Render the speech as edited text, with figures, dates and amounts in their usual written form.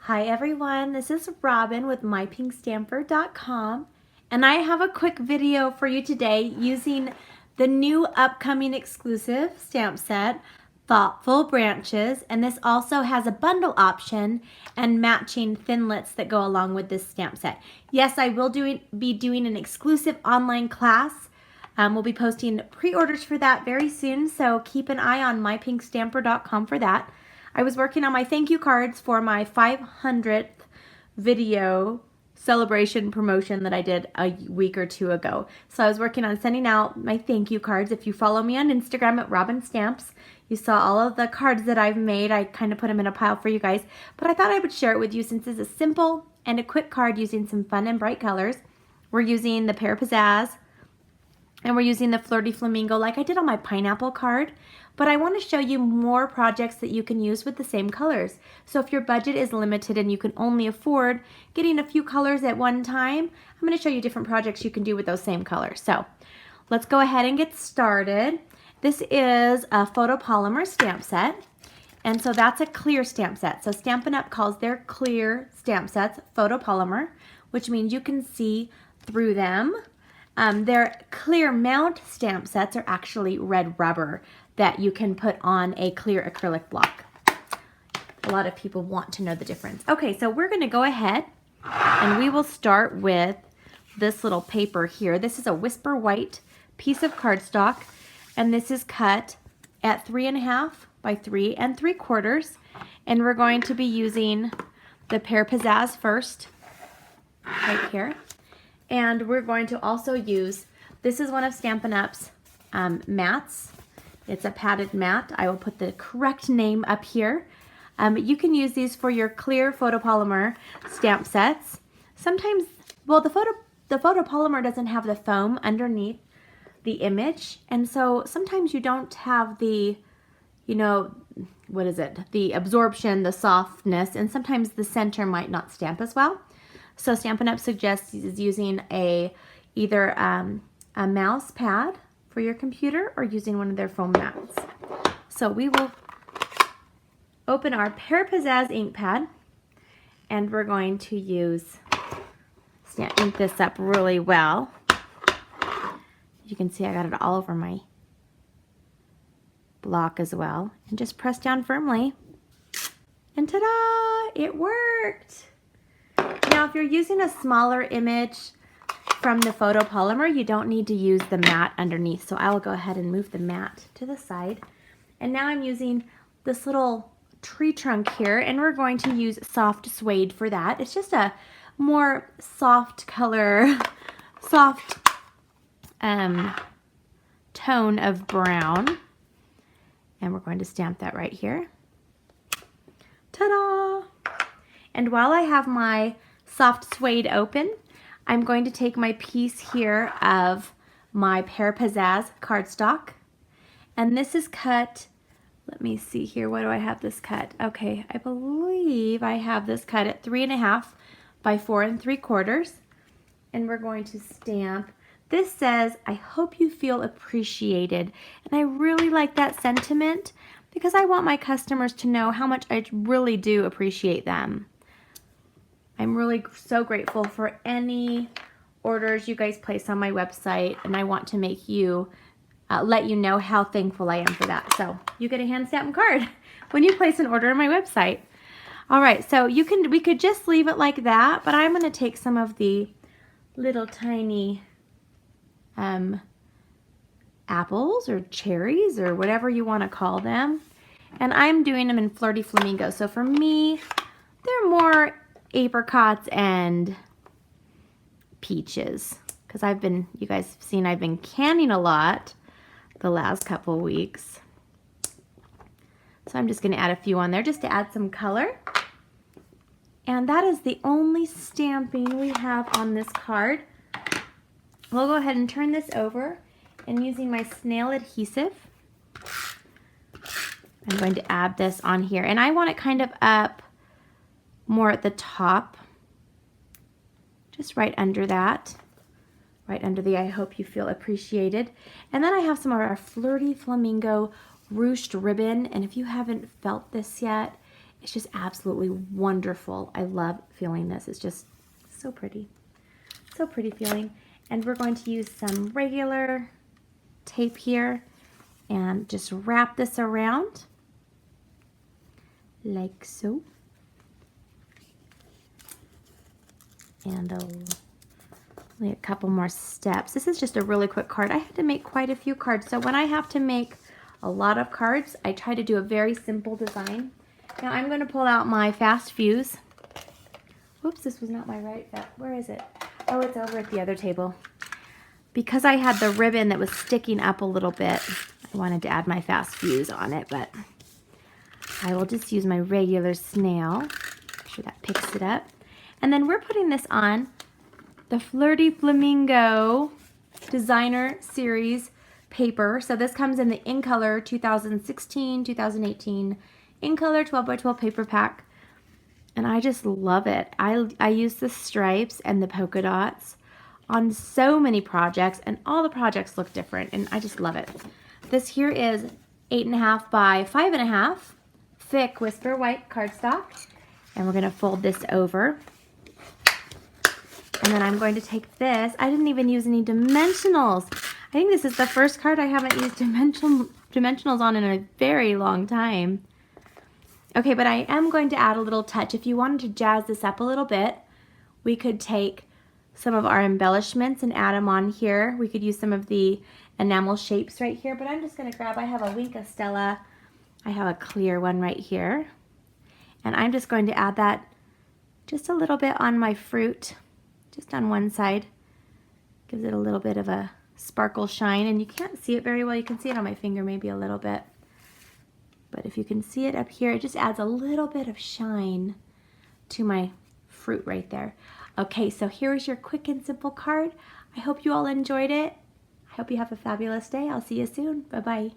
Hi everyone, this is Robyn with mypinkstamper.com, and I have a quick video for you today using the new upcoming exclusive stamp set, Thoughtful Branches, and this also has a bundle option and matching thinlits that go along with this stamp set. Yes, I will be doing an exclusive online class. We'll be posting pre-orders for that very soon, so keep an eye on mypinkstamper.com for that. I was working on my thank you cards for my 500th video celebration promotion that I did a week or two ago. So I was working on sending out my thank you cards. If you follow me on Instagram at Robyn Stamps, you saw all of the cards that I've made. I kind of put them in a pile for you guys, but I thought I would share it with you since it's a simple and a quick card using some fun and bright colors. We're using the Pear Pizzazz and we're using the Flirty Flamingo like I did on my pineapple card, but I want to show you more projects that you can use with the same colors. So if your budget is limited and you can only afford getting a few colors at one time, I'm going to show you different projects you can do with those same colors. So let's go ahead and get started. This is a photopolymer stamp set, and so that's a clear stamp set. So Stampin' Up! Calls their clear stamp sets photopolymer, which means you can see through them. Their clear mount stamp sets are actually red rubber that you can put on a clear acrylic block. A lot of people want to know the difference. Okay, so we're going to go ahead and we will start with this little paper here. This is a Whisper White piece of cardstock, and this is cut at 3.5 by 3 3/4, and we're going to be using the Pear Pizzazz first, right here. And we're going to also use, this is one of Stampin' Up's mats. It's a padded mat. I will put the correct name up here. You can use these for your clear photopolymer stamp sets. Sometimes, well, the photopolymer doesn't have the foam underneath the image, and so sometimes you don't have the, you know, what is it? The absorption, the softness, and sometimes the center might not stamp as well. So Stampin' Up! Suggests using either a mouse pad for your computer or using one of their foam mats. So we will open our Pear Pizzazz ink pad, and we're going to ink this up really well. You can see I got it all over my block as well. And just press down firmly. And ta-da! It worked! Now, if you're using a smaller image from the photopolymer, you don't need to use the mat underneath. So I will go ahead and move the mat to the side. And now I'm using this little tree trunk here, and we're going to use Soft Suede for that. It's just a more soft color, soft tone of brown. And we're going to stamp that right here. Ta-da! And while I have my Soft Suede open, I'm going to take my piece here of my Pear Pizzazz cardstock, and this is cut, let me see here, what do I have this cut? Okay, I believe I have this cut at 3.5 by 4 3/4, and we're going to stamp. This says, I hope you feel appreciated, and I really like that sentiment because I want my customers to know how much I really do appreciate them. I'm really so grateful for any orders you guys place on my website, and I want to make you, let you know how thankful I am for that. So you get a hand stamped card when you place an order on my website. All right, so we could just leave it like that, but I'm going to take some of the little tiny apples or cherries or whatever you want to call them, and I'm doing them in Flirty Flamingo. So for me, they're more apricots and peaches, because you guys have seen I've been canning a lot the last couple weeks. So I'm just going to add a few on there just to add some color. And that is the only stamping we have on this card. We'll go ahead and turn this over, and using my snail adhesive, I'm going to add this on here, and I want it kind of up more at the top, just right under that, right under the I hope you feel appreciated. And then I have some of our Flirty Flamingo Ruched ribbon, and if you haven't felt this yet, It's just absolutely wonderful. I love feeling this. It's just so pretty. So pretty feeling. And we're going to use some regular tape here and just wrap this around like so. And only a couple more steps. This is just a really quick card. I had to make quite a few cards. So when I have to make a lot of cards, I try to do a very simple design. Now I'm going to pull out my fast fuse. Whoops, this was not my right. Where is it? Oh, it's over at the other table. Because I had the ribbon that was sticking up a little bit, I wanted to add my fast fuse on it, but I will just use my regular snail. Make sure that picks it up. And then we're putting this on the Flirty Flamingo Designer Series paper. So this comes in the In Color 2016, 2018 In Color 12x12 paper pack. And I just love it. I use the stripes and the polka dots on so many projects, and all the projects look different, and I just love it. This here is 8.5 by 5.5 thick Whisper White cardstock, and we're gonna fold this over. And then I'm going to take this. I didn't even use any dimensionals. I think this is the first card I haven't used dimensionals on in a very long time. Okay, but I am going to add a little touch. If you wanted to jazz this up a little bit, we could take some of our embellishments and add them on here. We could use some of the enamel shapes right here, but I'm just gonna grab, I have a Wink of Stella. I have a clear one right here. And I'm just going to add that just a little bit on my fruit, just on one side. Gives it a little bit of a sparkle shine, and you can't see it very well. You can see it on my finger maybe a little bit. But if you can see it up here, it just adds a little bit of shine to my fruit right there. Okay, so here's your quick and simple card. I hope you all enjoyed it. I hope you have a fabulous day. I'll see you soon. Bye-bye.